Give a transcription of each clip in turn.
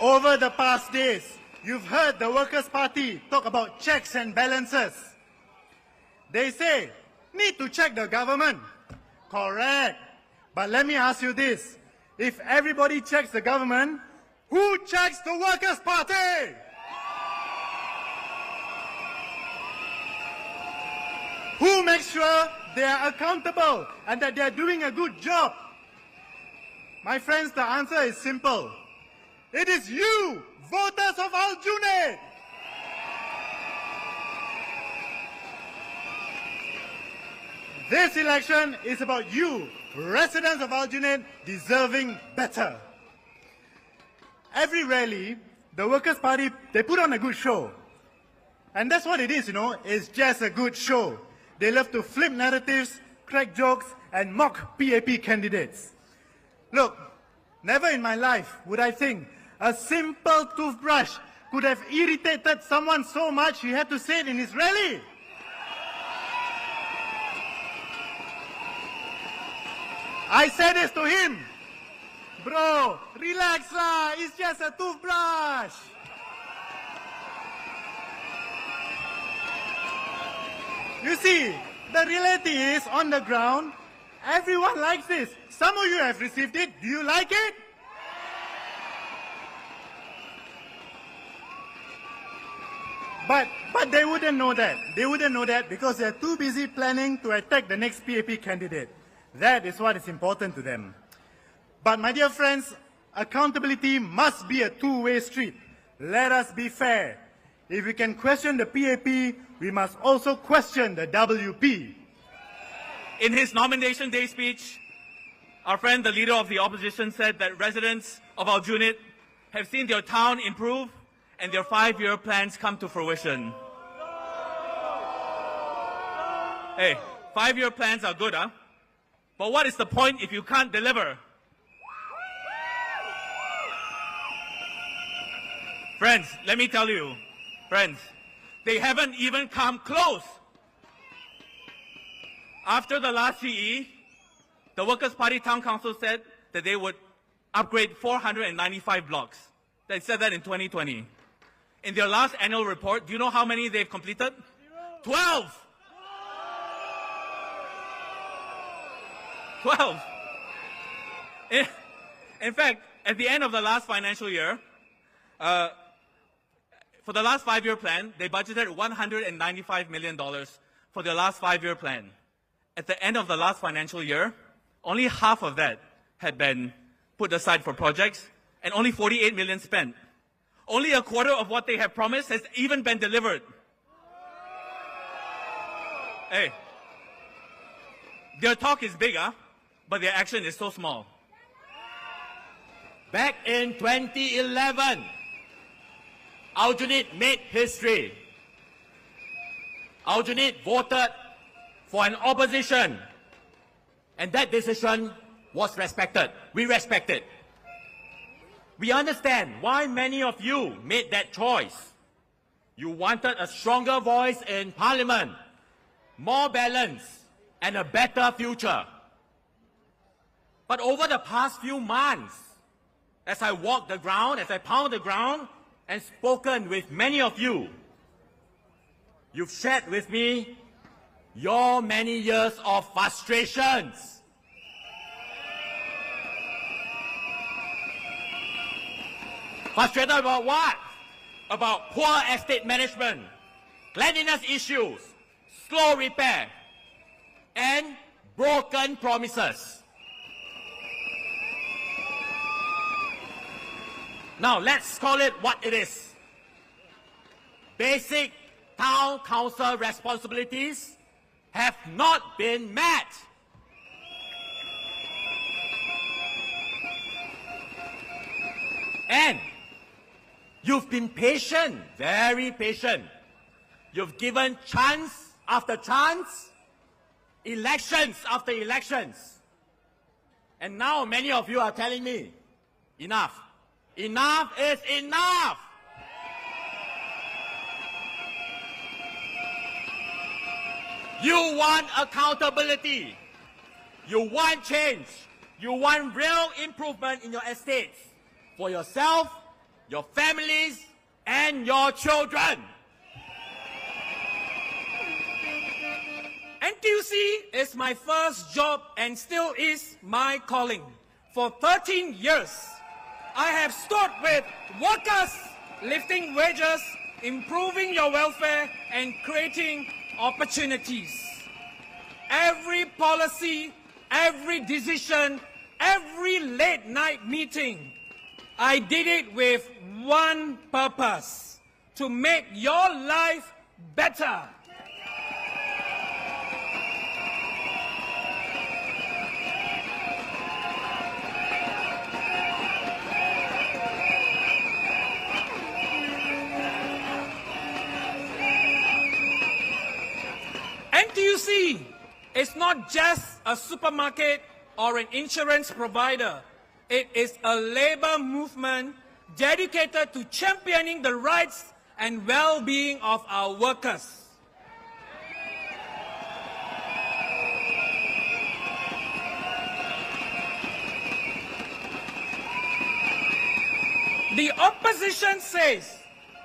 Over the past days, you've heard the Workers' Party talk about checks and balances. They say, need to check the government. Correct. But let me ask you this. If everybody checks the government, who checks the Workers' Party? Who makes sure they are accountable and that they are doing a good job? My friends, the answer is simple. It is you, voters of Aljunied. This election is about you, residents of Aljunied, deserving better. Every rally, the Workers' Party, they put on a good show. And that's what it is, it's just a good show. They love to flip narratives, crack jokes, and mock PAP candidates. Look, never in my life would I think a simple toothbrush could have irritated someone so much he had to say it in his rally. I said this to him. Bro, relax lah, it's just a toothbrush. You see, the reality is, on the ground, everyone likes this. Some of you have received it. Do you like it? But they wouldn't know that. They wouldn't know that because they're too busy planning to attack the next PAP candidate. That is what is important to them. But my dear friends, accountability must be a two-way street. Let us be fair. If we can question the PAP, we must also question the WP. In his nomination day speech, our friend, the leader of the opposition, said that residents of Aljunied have seen their town improve and their 5-year plans come to fruition. Hey, 5-year plans are good, huh? But what is the point if you can't deliver? Friends, let me tell you, friends, they haven't even come close. After the last CE, the Workers' Party Town Council said that they would upgrade 495 blocks. They said that in 2020. In their last annual report, do you know how many they've completed? 12! 12! In fact, at the end of the last financial year, for the last 5-year plan, they budgeted $195 million for their last 5-year plan. At the end of the last financial year, only half of that had been put aside for projects, and only 48 million spent. Only a quarter of what they have promised has even been delivered. Hey, their talk is bigger, but their action is so small. Back in 2011, Aljunied made history. Aljunied voted for an opposition, and that decision was respected. We respect it. We understand why many of you made that choice. You wanted a stronger voice in Parliament, more balance, and a better future. But over the past few months, as I walked the ground, as I pounded the ground, and spoken with many of you, you've shared with me your many years of frustrations. Frustrated about what? About poor estate management, cleanliness issues, slow repair, and broken promises. Now let's call it what it is. Basic town council responsibilities have not been met. And you've been patient, very patient. You've given chance after chance, elections after elections. And now many of you are telling me, enough. Enough is enough. You want accountability. You want change. You want real improvement in your estates for yourself, your families, and your children. NTUC is my first job and still is my calling. For 13 years, I have stood with workers, lifting wages, improving your welfare, and creating opportunities. Every policy, every decision, every late night meeting, I did it with one purpose: to make your life better. NTUC is not just a supermarket or an insurance provider. It is a labor movement dedicated to championing the rights and well-being of our workers. The opposition says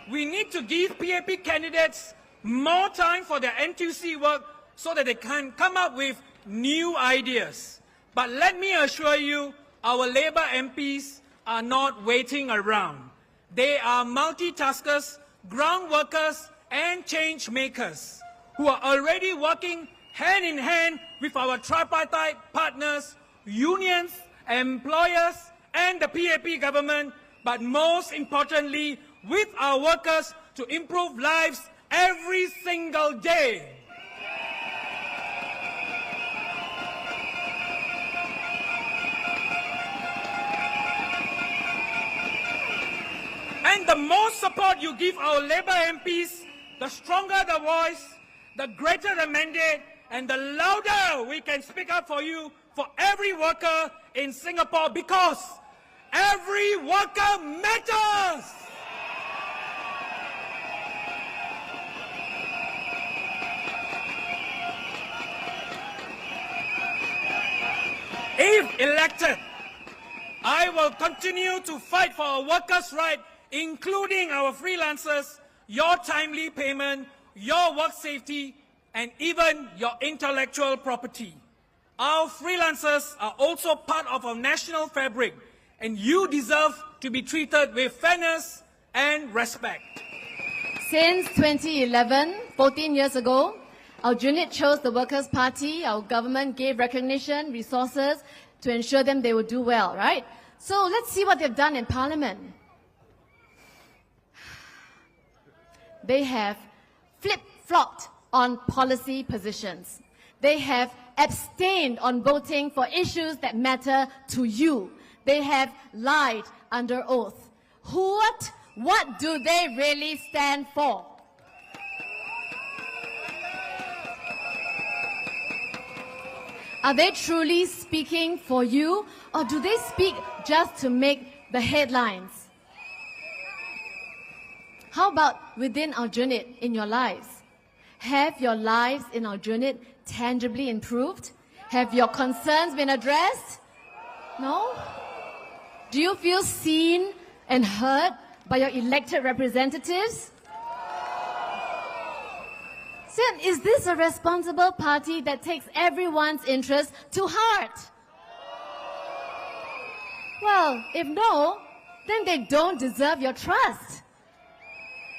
we need to give PAP candidates more time for their NTUC work so that they can come up with new ideas. But let me assure you, our Labour MPs are not waiting around. They are multitaskers, ground workers, and change makers who are already working hand in hand with our tripartite partners, unions, employers, and the PAP government, but most importantly, with our workers to improve lives every single day. And the more support you give our Labour MPs, the stronger the voice, the greater the mandate, and the louder we can speak up for you, for every worker in Singapore, because every worker matters! If elected, I will continue to fight for our workers' rights, including our freelancers, your timely payment, your work safety, and even your intellectual property. Our freelancers are also part of our national fabric, and you deserve to be treated with fairness and respect. Since 2011, 14 years ago, Aljunied chose the Workers' Party. Our government gave recognition, resources to ensure them they would do well, right? So let's see what they've done in Parliament. They have flip-flopped on policy positions. They have abstained on voting for issues that matter to you. They have lied under oath. What do they really stand for? Are they truly speaking for you, or do they speak just to make the headlines? How about within Aljunied in your lives? Have your lives in Aljunied tangibly improved? Have your concerns been addressed? No? Do you feel seen and heard by your elected representatives? So, is this a responsible party that takes everyone's interest to heart? Well, if no, then they don't deserve your trust.